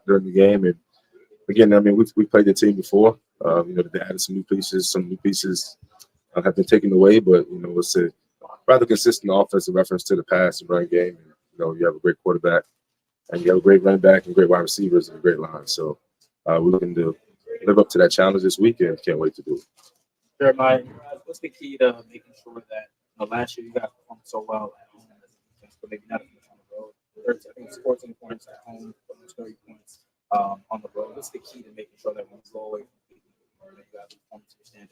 during the game. And again, I mean, we played the team before. They added some new pieces. Some new pieces have been taken away, but it's a rather consistent offensive reference to the pass and run game. And, you have a great quarterback, and you have a great running back and great wide receivers and a great line. So we're looking to live up to that challenge this weekend. Can't wait to do it. Jeremiah, what's the key to making sure that last year you guys performed so well at home as a defense, but maybe not as much on the road? I think scores 20 points at home, almost 30 points on the road. What's the key to making sure that when you go away from people, you guys perform to your standard?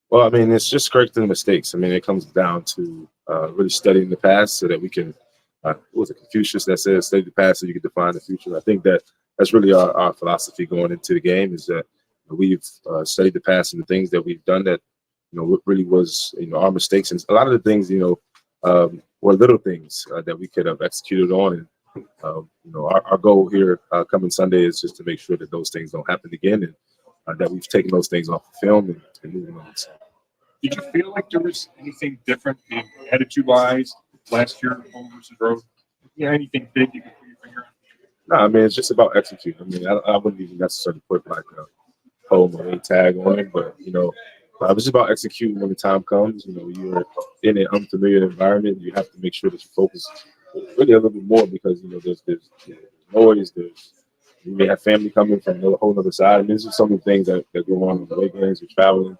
Well, I mean, it's just correcting the mistakes. I mean, it comes down to really studying the past so that we can. What was it, Confucius that says, "Study the past so you can define the future." I think that's really our philosophy going into the game is that we've studied the past and the things that we've done that what really was our mistakes, and a lot of the things were little things that we could have executed on. And our goal here coming Sunday is just to make sure that those things don't happen again, and that we've taken those things off the film and moving on. So. Did you feel like there was anything different in attitude-wise last year, home versus road? Anything big you could put your finger on? No, I mean, it's just about executing. I mean, I wouldn't even necessarily put like a home or a tag on it, but it's just about executing when the time comes. You're in an unfamiliar environment. You have to make sure that you focus really a little bit more because there's noise. You may have family coming from a whole other side. I mean, these are some of the things that go on the way games or traveling.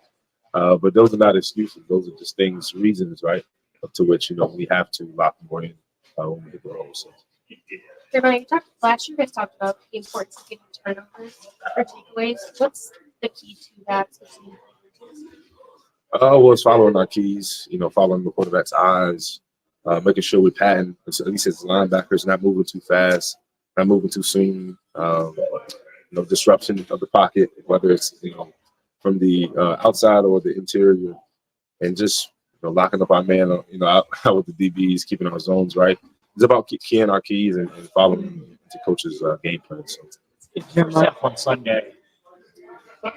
But those are not excuses. Those are just reasons, right, up to which we have to lock more in when we hit the road. So. Jeremiah, last year you guys talked about the importance of getting turnovers or takeaways. What's the key to that? It's following our keys, following the quarterback's eyes, making sure we're patting, at least as linebackers, not moving too fast, not moving too soon, disruption of the pocket, whether it's, from the outside or the interior, and just, locking up our man, out with the DBs, keeping our zones right. It's about keying our keys and following the coach's game plan. So. Jeremiah, on Sunday,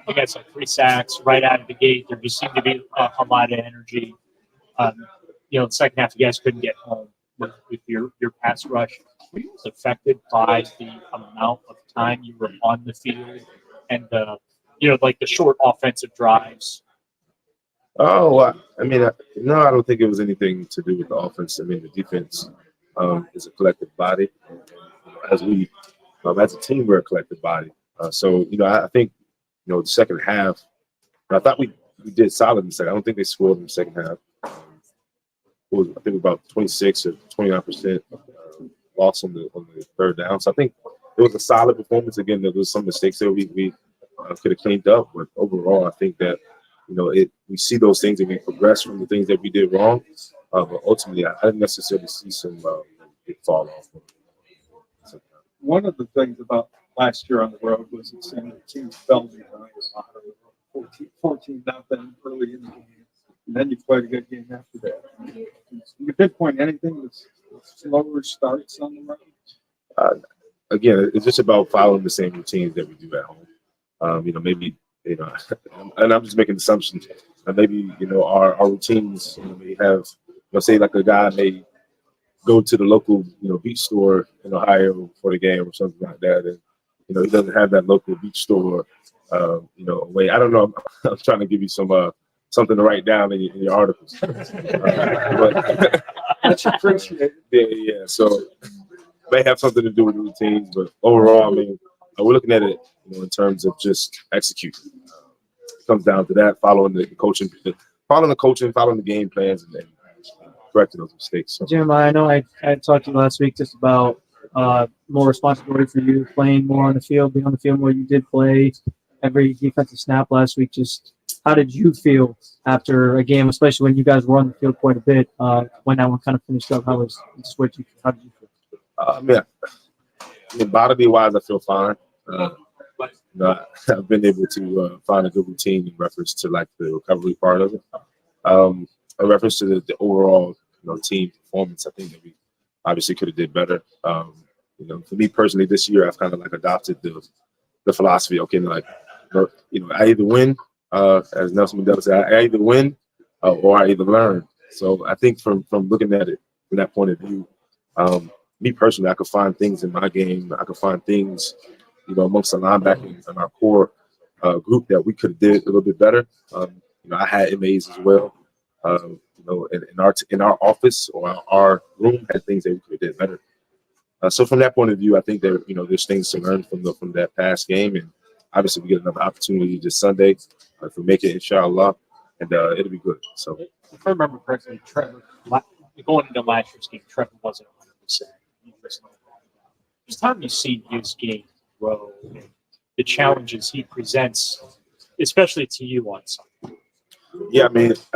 you got some 3 sacks right out of the gate. There just seemed to be a lot of energy. The second half, you guys couldn't get home with your pass rush. Were you affected by the amount of time you were on the field and like the short offensive drives? Oh, I mean, no, I don't think it was anything to do with the offense. I mean, the defense is a collective body. As a team, we're a collective body. So, I think, the second half, I thought we did solid in the second. I don't think they scored in the second half. I think about 26 or 29% loss on the third down. So I think it was a solid performance. Again, there was some mistakes there we could have cleaned up, but overall, I think that we see those things and we progress from the things that we did wrong. But ultimately, I didn't necessarily see some big fall off. One of the things about last year on the road was it seemed the team fell behind 14 nothing early in the game. And then you played a good game after that. You pinpoint anything that's slower starts on the road? Again, it's just about following the same routines that we do at home. Maybe, and I'm just making assumptions. Maybe, our routines, may have, say like a guy may go to the local, beach store in Ohio for the game or something like that. And, he doesn't have that local beach store, way. I don't know. I'm trying to give you some, something to write down in your articles. But That's appreciated. Yeah. So may have something to do with the routines, but overall, I mean, we're looking at it, in terms of just executing. It comes down to that, following the coaching, following the game plans, and then correcting those mistakes. So. Jeremiah, I know I talked to you last week just about more responsibility for you, playing more on the field, being on the field more. You did play every defensive snap last week. Just how did you feel after a game, especially when you guys were on the field quite a bit, when that one kind of finished up? How did you feel? Bodily wise, I feel fine. I've been able to find a good routine in reference to like the recovery part of it. In reference to the overall, team performance, I think that we obviously could have did better. For me personally, this year I've kind of like adopted the philosophy. Okay, like, I either win, as Nelson Mandela said, I either win or I either learn. So I think from looking at it from that point of view, me personally, I could find things in my game. I could find things, amongst the linebacking and our core group that we could have did a little bit better. I had MAs as well. In our office or our room had things that we could have did better. So from that point of view, I think that there's things to learn from that past game, and obviously we get another opportunity this Sunday if we make it, inshallah, and it'll be good. So if I remember correctly, Trevor going into last year's game, Trevor wasn't 100%. Just how have you seen his game grow, and the challenges he presents, especially to you on Sunday? Yeah, I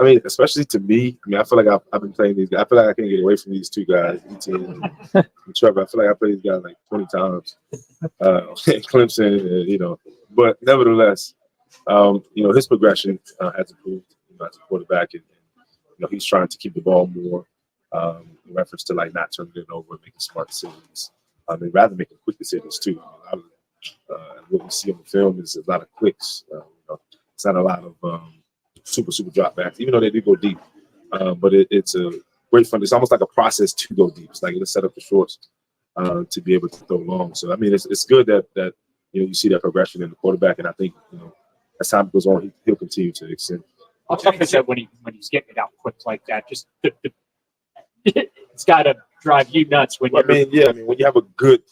mean, especially to me. I feel like I've been playing these guys. I feel like I can't get away from these two guys, ETN and Trevor. I feel like I played these guys like 20 times, Clemson, But nevertheless, his progression has improved. As a quarterback, and he's trying to keep the ball more in reference to like not turning it over and making smart decisions. And rather making quick decisions too. What we see on the film is a lot of quicks. It's not a lot of super drop backs, even though they do go deep. But it's a great fun. It's almost like a process to go deep. It's like let's set up the shorts to be able to throw long. So it's good that you see that progression in the quarterback, and I think as time goes on, he'll continue to extend. How tough is that when he's getting it out quick like that? Just it's got to drive you nuts when you're. When you have a good.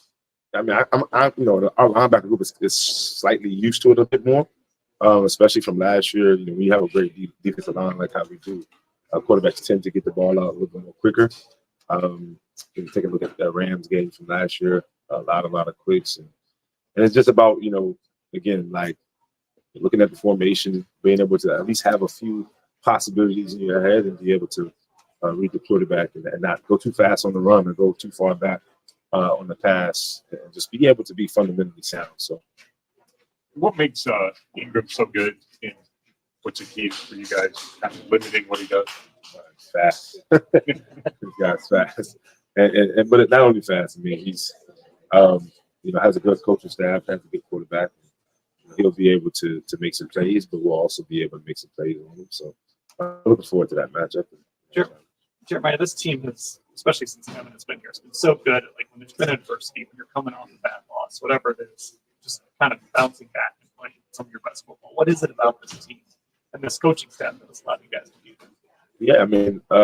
Our linebacker group is slightly used to it a bit more. Especially from last year, we have a great defensive line like how we do. Quarterbacks tend to get the ball out a little bit more quicker. If you take a look at that Rams game from last year, a lot of quicks, and it's just about again like looking at the formation, being able to at least have a few possibilities in your head and be able to read the quarterback and not go too fast on the run or go too far back on the pass, and just be able to be fundamentally sound. So. What makes Ingram so good, and what's the key for you guys kind of limiting what he does? Fast. This guy's fast, but not only fast. He's has a good coaching staff, has a good quarterback. He'll be able to make some plays, but we'll also be able to make some plays on him. So I'm looking forward to that matchup. Jeremiah, this team has, especially since Kevin has been here, it's been so good. Like when there's been adversity, when you're coming off a bad loss, whatever it is, just kind of bouncing back and playing some of your best football. What is it about this team and this coaching staff that has allowed you guys to do that? Yeah,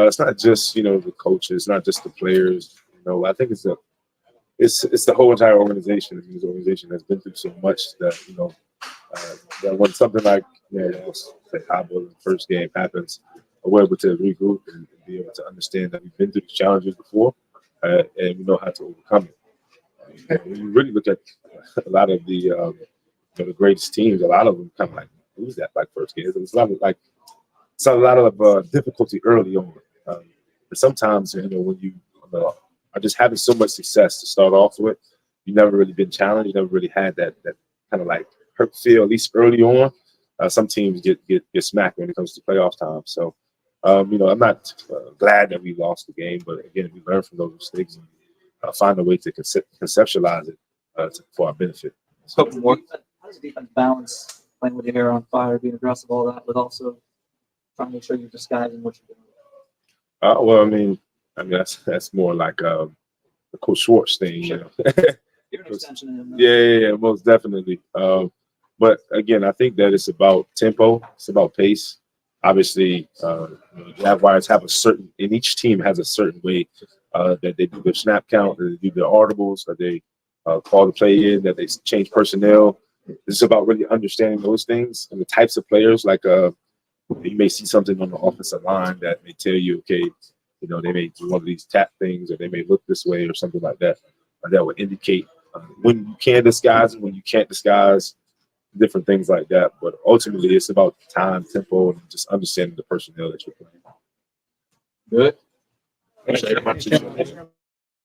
it's not just the coaches, it's not just the players. I think it's the whole entire organization. This organization has been through so much that that when something like say Cabo in the first game happens, we're able to regroup and be able to understand that we've been through these challenges before, and we know how to overcome it. When you really look at a lot of the the greatest teams, a lot of them kind of like lose that like first game. It's a lot of difficulty early on. But sometimes when you are just having so much success to start off with, you've never really been challenged. You never really had that kind of like hurt feel, at least early on. Some teams get smacked when it comes to playoff time. So I'm not glad that we lost the game, but again, we learn from those mistakes and find a way to conceptualize it for our benefit. A couple more. How does the defense balance playing with your hair on fire, being aggressive, all that, but also trying to make sure you're disguising what you're doing? That's more like the Coach Schwartz thing. You're an extension of him. Yeah, most definitely. But again, I think that it's about tempo, it's about pace. Obviously, Jaguars have and each team has a certain way that they do their snap count, that they do their audibles, that they call the play in, that they change personnel. It's about really understanding those things and the types of players. Like you may see something on the offensive line that may tell you, okay, they may do one of these tap things, or they may look this way, or something like that. That would indicate when you can disguise and when you can't disguise, different things like that. But ultimately, it's about time, tempo, and just understanding the personnel that you're playing. Good. Thanks very much.